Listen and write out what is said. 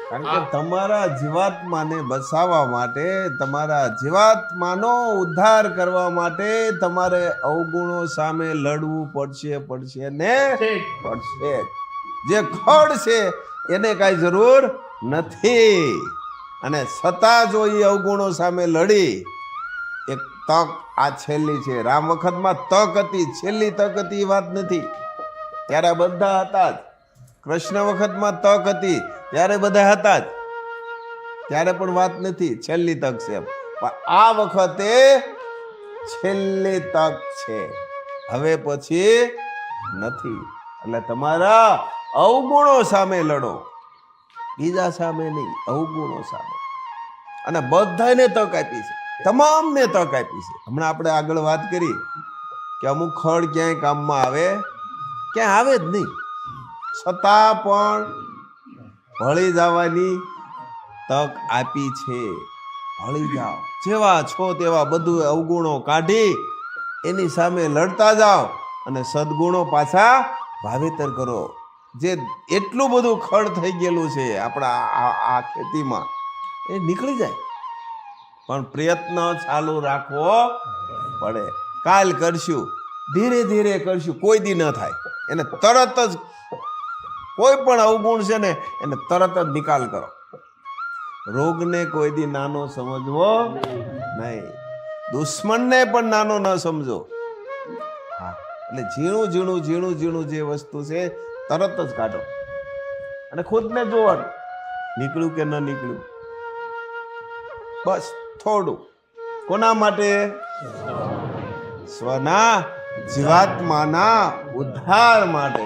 કારણ કે તમારા જીવાત્માને બસાવવા માટે, તમારા જીવાત્માનો ઉદ્ધાર કરવા માટે તમારે અવગુણો સામે લડવું પડશે ને પડશે. જે ખડ છે એને કાંઈ જરૂર નથી, અને છતાં જો એ અવગુણો સામે લડી એક તક આ છેલ્લી છે. રામ વખતમાં તક હતી, છેલ્લી તક હતી એ વાત નથી, ત્યારે બધા હતા જ. કૃષ્ણ વખતમાં તક હતી ત્યારે બધા હતા જ, ત્યારે પણ વાત નથી છેલ્લી તક છે. પણ આ વખતે છેલ્લી તક છે, હવે પછી નથી. એટલે તમારા અવગુણો સામે લડો, બીજા સામે નહીં, અવગુણો સામે. અને બધાને તક આપી છે, તમામને તક આપી છે. હમણાં આપણે આગળ વાત કરી કે અમુક ખડ ક્યાંય કામમાં આવે, ક્યાંય આવે જ નહીં, છતાં પણ ભળી જવાની તક આપી છે. ભળી જાઓ, જેવા છો તેવા બધું અવગુણો કાઢી એની સામે લડતા જાઓ, અને સદગુણો પાછા વાવેતર કરો. જે એટલું બધું ખડ થઈ ગયેલું છે આપણા આ ખેતીમાં, એ નીકળી જાય, પણ પ્રયત્ન ચાલુ રાખવો પડે. કાલ કરશું, ધીરે ધીરે કરશું, કોઈ દી ન થાય. એને તરત જ કોઈ પણ અવગુણ છે ને એને તરત જ નિકાલ કરો. રોગને કોઈ દી નાનો સમજવો નહીં, દુશ્મનને પણ નાનો ન સમજો. હા, એટલે ઝીણું ઝીણું ઝીણું ઝીણું જે વસ્તુ છે તરત જ કાઢો, અને ખુદને જોવાનું નીકળ્યું કે ન નીકળ્યું. બસ થોડું. કોના માટે? સ્વના જીવાત્માના ઉદ્ધાર માટે.